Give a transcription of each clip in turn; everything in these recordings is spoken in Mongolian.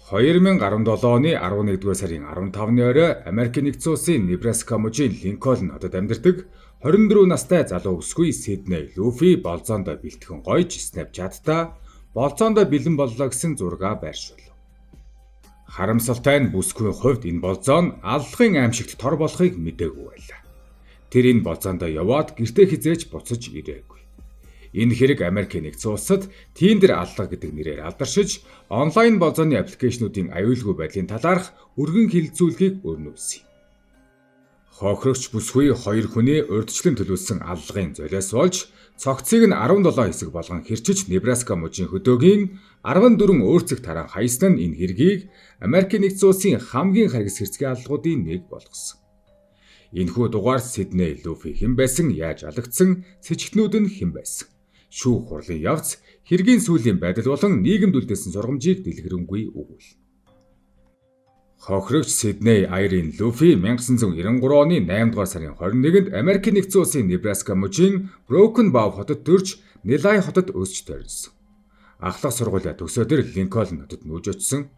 2017 оны 11-р сарын 15-ны орой Америк нэгдсэн улсын Небраска мужийн Линкольн хотод амьдардаг 24 настай залуу бүсгүй Сидней Люфи болзоондоо бэлтгэн гойж Snapchat-та болзоондоо бэлэн боллоо гэсэн зураг байршуулв. Харамсалтай нь бүсгүйн хувьд энэ болзоо нь аллахын аимшигт тор болохыг мэдээгүй байлаа. Тэр энэ болзоондоо яваад гэртээ хизээж буцаж ирээгүй. Энэ хэрэг Америк нэгдсэн улсад Tinder аллах гэдэг нэрээр алдаршиж, онлайн болзооны аппликейшнуудын аюулгүй байдлын талаарх өргөн хэлэлцүүлгийг өрнүүлсэн. Хохирогч бүсгүй 2 хүний урьдчилан төлөвлөсөн аллагын золиос болж, цогцыг нь 17 хэсэг болгон хэрчиж Небраска мужийн хөдөөгийн 14 өөрцөг таран хаясан нь энэ хэргийг Америк нэгдсэн улсын хамгийн харгас хэрцгий аллагуудын нэг болгосон. Энэхүү дугаар Сидней Люфи хэн байсан, яаж алагдсан, сэжигтнүүд нь хэн байсан, шүүх хурлын явц, хэргийн сүүлийн байдал болон нийгэмд үлдээсэн сургамжийг дэлгэрэнгүй өгүүлнэ. Хохирогч Сидней Айрин Люфи 1993 оны 8-р сарын 21-нд Америк нэгдсэн улсын Небраска мужийн Broken Bow хотод төрж, Нелай хотод өсч төрсөн. Ахлах сургуулиа төгсөөдөр Линкольн хотод нүүж очсон.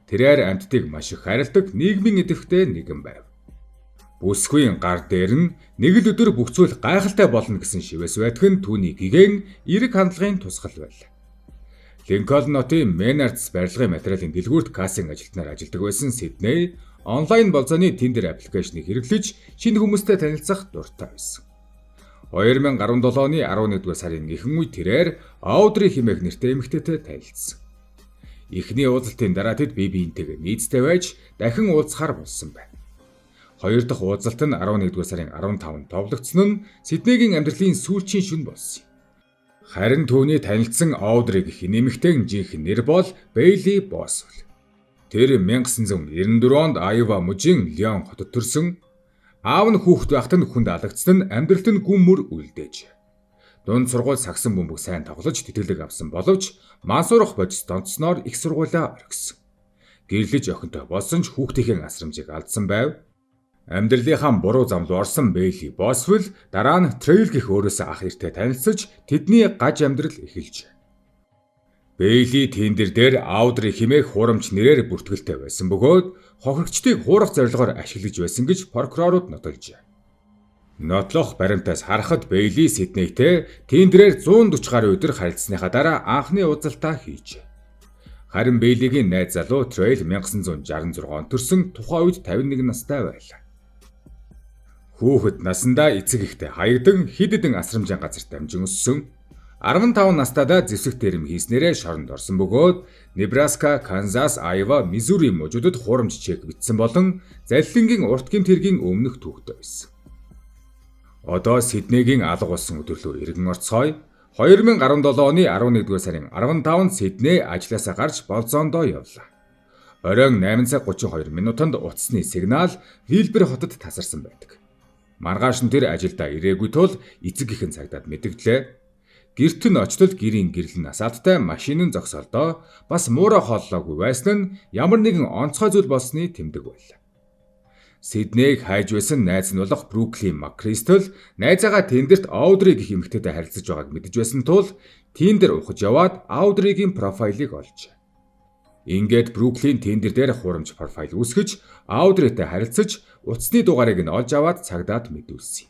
Тэрээр амьтдыг маш их хайрладаг нийгмийн идэвхтэй нэгэн байв. Бүсгүйн гар дээр нь нэг л өдөр бүх зүйл гайхалтай болно гэсэн шивээс байдаг нь түүний гэгэн эрэг хандлагын тусгал байлаа. Линкольн хотын Menards барилгын материалын дэлгүүрт кассинг ажилтнаар ажилладаг байсан Сидней онлайн болзооны Tinder аппликейшнийг хэрэглэж шинэ хүмүүстэй танилцах дуртай байсан. 2017 оны 11-р сарын эхэн үед тэрээр Audrey хэмээх нэртэй эмэгтэйтэй танилцсан. Эхний уулзалтын дараа тэд бие биентэйгээ нийцтэй байж дахин уулзахаар болсон байна. Хоёр дахь уулзалт нь 11-р сарын 15-нд товлогдсон нь Сиднейгийн амьдралын сүүлчийн шөнө болсон юм. Харин түүний танилцсан Audrey гэх нэмэгтэй жинхэнэ нэр бол Bailey Boswell. Тэр 1994 онд Iowa мужийн Леон хотод төрсөн. Аав нь хүүхэд байхад нь хүнд алагдсан нь амьдралд нь гүн мөр үлдээж. Дунд сургууль сагсан бөмбөг сайн тоглож тэтгэлэг авсан боловч мансуурах бодис донцсноор их сургуулиа орхисон. Гэрлэж охинтой болсон ч хүүхдийн асрамжийг алдсан байв. Амьдралынхаа буруу замд орсон Bailey Boswell дараа нь Trail гэх өөрөөсөө ах эртээ танилцж тэдний гаж амьдрал эхэлжээ. Bailey Tinder дээр Audrey хэмээх хуурамч нэрээр бүртгэлтэй байсан бөгөөд хохирогчдыг хуурах зорилгоор ашиглаж байсан гэж прокурорууд нотолжээ. Нотлох баримтаас харахад Bailey Sydneyтэй Tinder-ээр 140 гаруй өдөр харилцсныхаа дараа анхны уулзалтаа хийжээ. Харин Bailey-гийн найз залуу Trail 1966 онд төрсөн тухайн үед 51 настай байлаа. Хүүхэд насандаа эцэг ихтэй хаягдан хэд хэдэн асрамжийн газарт дамжин өссөн. 15 настайдаа зэвсэг тэрэм хийснээрээ шоронд орсон бөгөөд Небраска, Канзас, Айва, Мизури мужуудад хуурамч чек бичсэн болон залилангийн урт гэмт хэргийн өмнөх түүхтэй байсан. Одоо Сиднейгийн алга болсон өдөр рүү эргэн орцгоё. 2017 оны 11-р сарын 15-нд Сидней ажлаасаа гарч болзоондоо явлаа. Оройн 8:32 минутанд утасны сигнал Вилбер хотод тасарсан байдаг. Маргааш нь тэр ажилдаа ирээгүй тул эцэг ихэн цагдаад мэдгдлээ. Гэрт нь очтол гэрийн гэрэл насаадтай машин нь зогсоолдоо бас муурай хооллоогүй байсан нь ямар нэгэн онцгой зүйл болсны тэмдэг байлаа. Сиднейг хайж байсан найз нь болох Brooklyn McChrystal найзаагаа Tinder-т Audrey гэх эмэгтэйтэй харилцаж байгааг мэдэж байсан тул Tinder ухаж яваад Audrey-гийн профайлыг олжээ. Ингээд Brooklyn Tinder дээр хуурамч профайл үүсгэж Audrey-тэй харилцаж утасны дугаарыг нь олж аваад цагдаад мэдүүлсэн.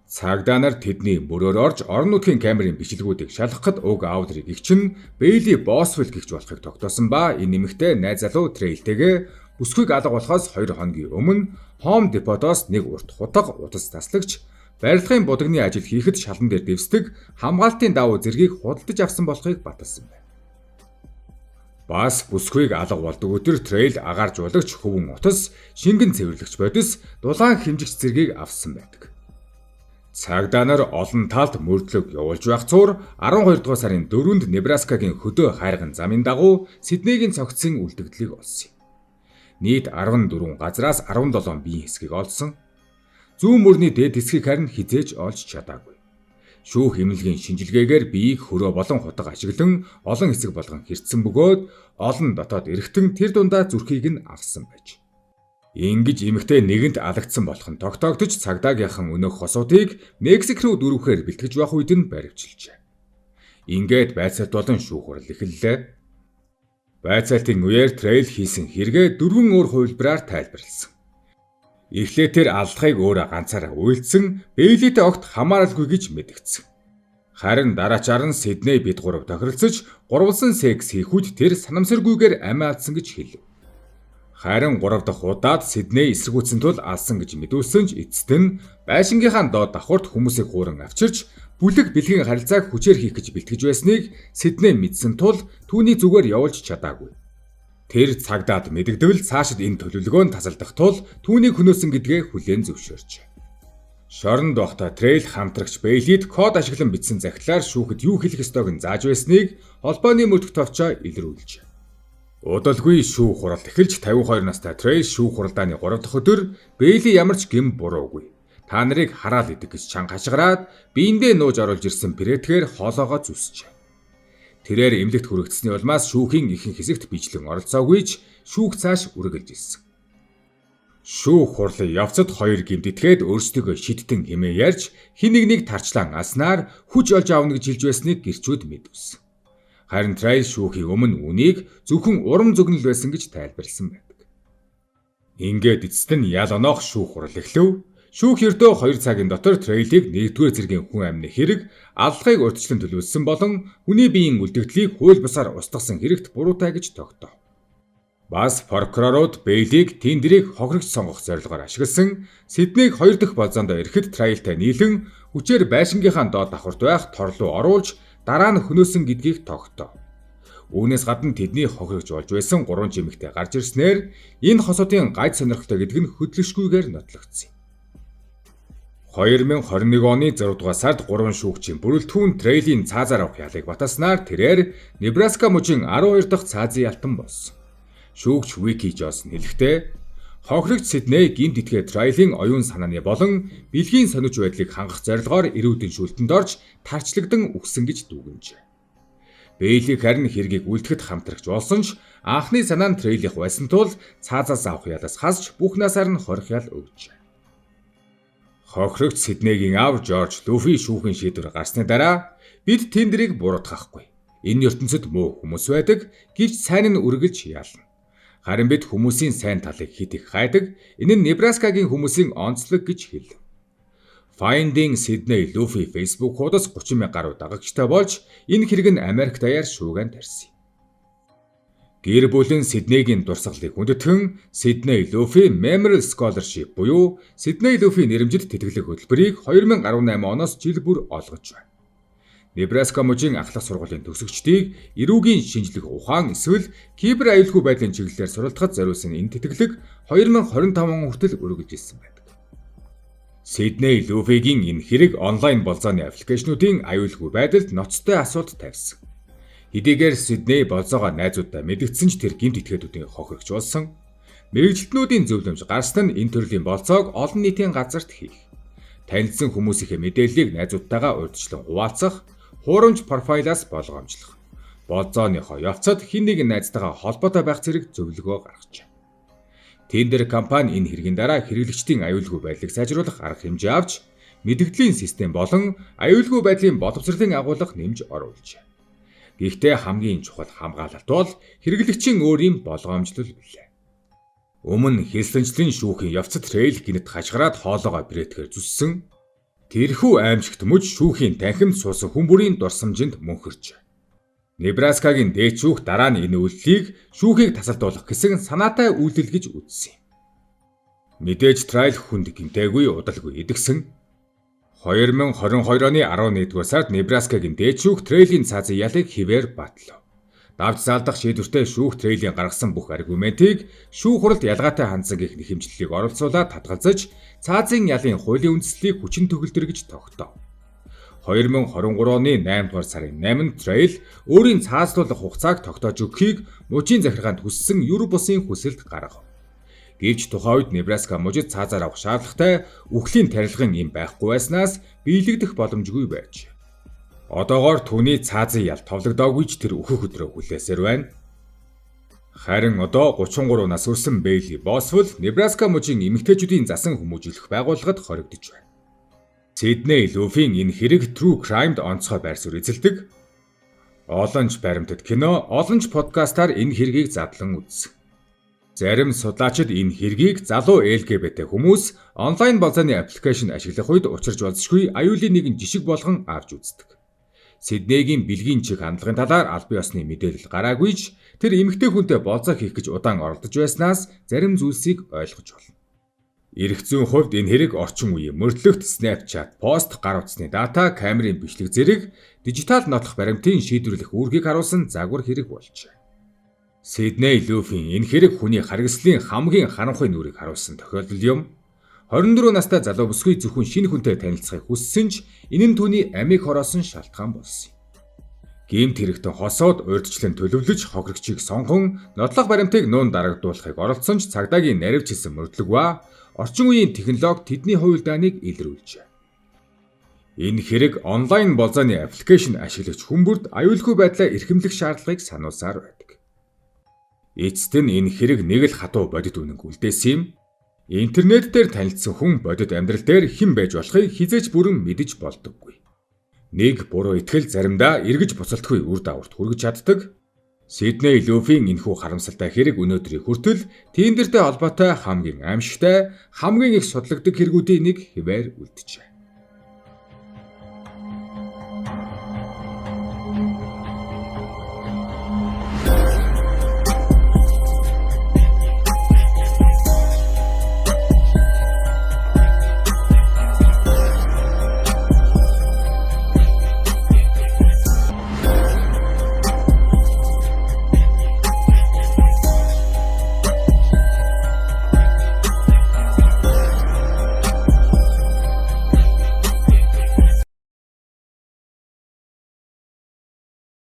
Цагдаа нар тэдний мөрөөр орж орон нутгийн камерын бичлэгүүдийг шалгахад уг Audrey гэгч нь Bailey Boswell гэгч болохыг тогтоосон ба энэ нэмэгтэй найз залуу Trail-тэйгээ бүсгүйг алга болохоос 2 хоногийн өмнө Home Depot-оос нэг урт хутга утас таслагч барилгын будагны ажил хийхэд шалан дээр дэвсдэг хамгаалтын давуу зэргийг худалдаж авсан болохыг баталсан байна. Бас бүсгүйг алга болдог өдөр Trail агааржуулагч хөвөн утас, шингэн цэвэрлэгч бодис, дулаан хэмжигч зэргийг авсан байдаг. Цагдаа нар олон талд мөрдлөг явуулж байх цуур 12 дугаар сарын 4-нд Небраскагийн хөдөө хайрган замын дагуу Сиднейгийн цогцын үлдэгдлийг олсон юм. Нийт 14 газраас 17 биеийн хэсгийг олсон. Зүүн мөрний дээд хэсгийг харин хизээж олж чадаагүй. Шүүх эмнэлгийн шинжилгээгээр биеийг хөрөө болон хутга ашиглан олон хэсэг болгон хэрцсэн бөгөөд олон дотоод эргэтэн тэр дундаа зүрхийг нь авсан байж. Ингэж эмэгтэй нэгэнт алагдсан болох нь тогтоогдож цагдаагийнхан өнөөх хосуудыг Мексик руу дөрвөхээр бэлтгэж байх үед нь баривчилжээ. Ингээд байцаат болон шүүх хурал эхэллээ. Байцаалтын үеэр Трейл хийсэн хэрэгээ 4 өөр хувилбараар тайлбарласан. Эхлээд тэр алдахыг өөрөө ганцаараа үйлдсэн, Бейлитэй огт хамааралгүй гэж мэдгдсэн. Харин дараачаар нь Сидней бид гурав тохиролцож, гурвалсан секс хийхүүд тэр санамсаргүйгээр амиа алдсан гэж хэлв. Харин 3 дахь удаад Сидней эсэргүүцсэн тул алсан гэж мэдүүлсэн ч эцэст нь байшингийнхаа доод давхурт хүмүүсийг хууран авчирч бүлэг бэлгийн харилцааг хүчээр хийх гэж бэлтгэж байсныг Сидней мэдсэн тул түүний зүгээр явуулж чадаагүй. Тэр цагдаад мэдэгдэвэл цаашид энэ төлөвлөгөөнд тасалдах тул түүнийг хөнөөсөн гэдгээ хүлээн зөвшөөрч. Шоронд байхдаа Трейл хамтрагч Бейлид код ашиглан бичсэн захидлаар шүүхэд юу хэлэх ёстойг нь зааж байсныг холбооны мөрдөх товчоо илрүүлж. Удалгүй шүүх хурал эхэлж 52 настай Трейл шүүх хуралдааны 3 дахь өдөр Бейли ямар ч гэм буруугүй. Та нарыг хараал идэг гэж чанга хашгираад биендээ нууж оруулж ирсэн пирэтгээр хоолоогоо зүсчээ. Тэрээр эмнэлэгт хүрэгдсэний улмаас шүүхийн ихэнх хэсэгт бичлэн оролцоогүй ч шүүх цааш үргэлжилж ирсэн. Шүүх хурлын явцад хоёр гэмтэтгээд өөрсдөө шидтэн хэмээн ярьж хин нэгнийг тарчлан аснаар хүч олж аавна гэж хэлж байсныг гэрчүүд мэдвсэн. Харин Трейл шүүхийн өмнө үнийг зөвхөн урам зөгнөл байсан гэж тайлбарлсан байдаг. Ингээд эцэст нь ял оноох шүүх хурал эхлэв. Шүүх ердөө 2 цагийн дотор Трейлийг 1-р зэргийн хүн амны хэрэг, алдлахыг урьдчилан төлөвлөсөн болон хүний биеийн үлдэгдлийг хууль бусаар устгасан хэрэгт буруутай гэж тогтов. Бас прокурорууд Бейлийг тендерийг хохирогч сонгох зорилгоор ашигласан, Сиднейг 2 дахь болзоондоо ирэхэд Трейлтэй нийлэн хүчээр байшингийнхаа доод давхурт байх тор руу оруулж дараа нь хөнөөсөн гэдгийг тогтов. Үүнээс гадна тэдний хохирогч болж байсан 3 жимэгтэй гарч ирснээр энэ хосуудын гаж сонирхолтой гэдэг нь хөдлөшгүйгээр нотлогдсон. 2021 оны 6 дугаар сард 3 шүүгчийн бүрэлдэхүүн Трейлийн цаазаар авах ялыг баталснаар тэрээр Небраска мужийн 12 дахь цаазын ялтан болсон. Шүүгч Вики Джонсон хэлэхдээ хохирогч Сидней гэмт итгээ Трейлийн оюун санааны болон бэлгийн сониуч байдлыг хангах зорилгоор эрүүдэн шүлтэнд орж тарчлагдан үгсэн гэж дүгнэжээ. Бейлиг харин хэргийг үлдэхэд хамтрагч болсон ч анхны санаа нь Трейлих байсан тул цаазаас авах ялаас хасч бүх насаар нь хорих ял өгчээ. Хохирогч Сиднейгийн аав Жорж Луфи шүүхийн шийдвэр гарсны дараа бид тендерийг буруутгахгүй. Энэ ертөнцид муу хүмүүс байдаг гэвч сайн нь үргэлж ялна. Харин бид хүмүүсийн сайн талыг хэд их хайдаг. Энэ нь Небраскагийн хүмүүсийн онцлог гэж хэлв. Finding Sydney Luffy Facebook хуудас 30,000 гаруй дагагчтай болж энэ хэрэг нь Америк даяар шүүгэн тарьсан. Гэр бүлийн Сиднейгийн дурсгалыг хүндэтгэн Sydney Luffy Memorial Scholarship буюу Sydney Luffy нэрэмжит тэтгэлэг хөтөлбөрийг 2018 оноос жил бүр олгож байна. Небраска мужийн ахлах сургуулийн төгсөгчдийг эрүүгийн шинжлэх ухаан эсвэл кибер аюулгүй байдлын чиглэлээр суралцахад зориулсан энэ тэтгэлэг 2025 он хүртэл үргэлжилсэн байдаг. Sydney Luffy-гийн энэ хэрэг онлайн болзооны аппликейшнуудын аюулгүй байдалд ноцтой асуудал тавьсан. Хэдийгээр Sydney болзоогоо найзуудтай мэдгдсэн ч тэр гэмт этгээдүүдийн хохирогч болсон. Мэргэжилтнүүдийн зөвлөмж гарсан нь энэ төрлийн болзоог олон нийтийн газарт хийх. Танилцсан хүмүүсийнхээ мэдээллийг найзуудтайгаа урьдчилан хуваалцах, хуурамч профайлаас болгоомжлох. Болзооныхоо явцад хэн нэгэн найзтайгаа холбоотой байх зэрэг зөвлөгөө гаргажээ. Тендер компани энэ хэргийн дараа хэрэглэгчдийн аюулгүй байдлыг сайжруулах арга хэмжээ авч, мэдэгдлийн систем болон аюулгүй байдлын боловсролын агуулга нэмж оруулжээ. Гэхдээ хамгийн чухал хамгаалалт бол хэрэглэгчийн өөрийн болгоомжлол билээ. Өмнө хэлсэнчлийн шүүхийн явцад Трейл гинэт хашгираад хоолоогоо брэтгэр зүссэн. Тэрхүү аимшигт мөж шүүхийн танхимд суусан хүн бүрийн дурсамжинд мөнхөрч. Небраскагийн дээд шүүх дараа нь энэ үйлдэлийг шүүхийг тасалдуулах гэсэн санаатай үйлдэл гэж үзсэн. Мэдээж Трейл хүнд гэмтээгүй удалгүй идэгсэн. 2022 оны 11-р сард Небраскагийн дээд шүүх Трейлийн цаазын ялыг хിവэр батлав. Давж залдах шийдвэртэй шүүх Трейлийн гаргасан бүх аргументыг шүүх хуралд ялгаатай хандсан гэх нэхэмжлэлийг оролцуулаад татгалзаж, цаазын ялын хуулийн үндслийг хүчин төгөлдөр гэж тогтоов. 2023 оны 8-р сарын 8-нд Трейл өөрийн цаазлуулах хугацааг тогтоож өгөхийг мужийн захиргаанд хүссэн Европ-ын хүсэлд гаргав. Гэвч тухайн үед Небраска мужид цаазаар авах шаардлагатай үхлийн тарилгын юм байхгүй байснаас биелэгдэх боломжгүй байж. Одоогоор түүний цаазын ял товлогдоогүй ч тэр өөхөх өдрөө хүлээсээр байна. Харин одоо 33 нас хүрсэн Бейли Босвол Небраска мужийн эмэгтэйчүүдийн засан хүмүүжүүлэх байгууллагад хоригдож байна. Sydney Luffy-ийн энэ хэрэг True Crime-д онцгой байр суурь эзэлдэг. Олонч баримтат кино, олонч подкастаар энэ хэргийг задлан үзсэн. Зарим судлаачид энэ хэргийг залуу LGBT хүмүүс онлайн болзооны аппликейшн ашиглах үед учирч болзошгүй аюулын нэгэн жишг болгон авч үздэг. Сиднейгийн бэлгийн чиг хандлагын талаар аль биесны мэдээлэл гараагүй ч тэр эмэгтэй хүнтэй болзоо хийх гэж удаан оролдож байснаас зарим зүйлсийг ойлгож байна. Ирэх зүйн хувьд энэ хэрэг орчин үеийн мөрдлөгт Snapchat, пост гар утасны дата, камерын бичлэг зэрэг дижитал нотлох баримтын шийдвэрлэх үүргийг харуулсан загвар хэрэг болжээ. Сидней Люфийн энэ хэрэг хүний харгислын хамгийн харанхуй нүрийг харуулсан тохиолдол юм. 24 настай залуу бүсгүй зөвхөн шинэ хүнтэй танилцахыг хүссэн ч энэ нь түүний амийг хороосон шалтгаан болсон юм. Гэмт хэрэгтэн хосоод урьдчилан төлөвлөж хохирогчийг сонхон нотлох баримтыг нуун дарагдуулахыг оролдсон ч цагдаагийн наривчилсан мөрдлөг ба орчин үеийн технологи тэдний хувилдааныг илрүүлжээ. Энэ хэрэг онлайн болзооны аппликейшн ашиглагч хүмүүрд аюулгүй байдлаа эрхэмлэх шаардлагыг сануулсаар байдаг. Эцэст нь энэ хэрэг нэг л хатуу бодит үнэнг үлдээсэн юм. Интернет дээр танилцсан хүн бодит амьдрал дээр хэн байж болохыг хизээч бүрэн мэдэж болдоггүй. Нэг буруу итгэл заримдаа эргэж буцалтгүй үр дагаварт хүргэж чаддаг. Сидней Люфийн энэхүү харамсалтай хэрэг өнөөдрийн хүртэл тендертэй холбоотой хамгийн аимшигтай, хамгийн их судлагддаг хэрэгүүдийн нэг хэвээр үлджээ.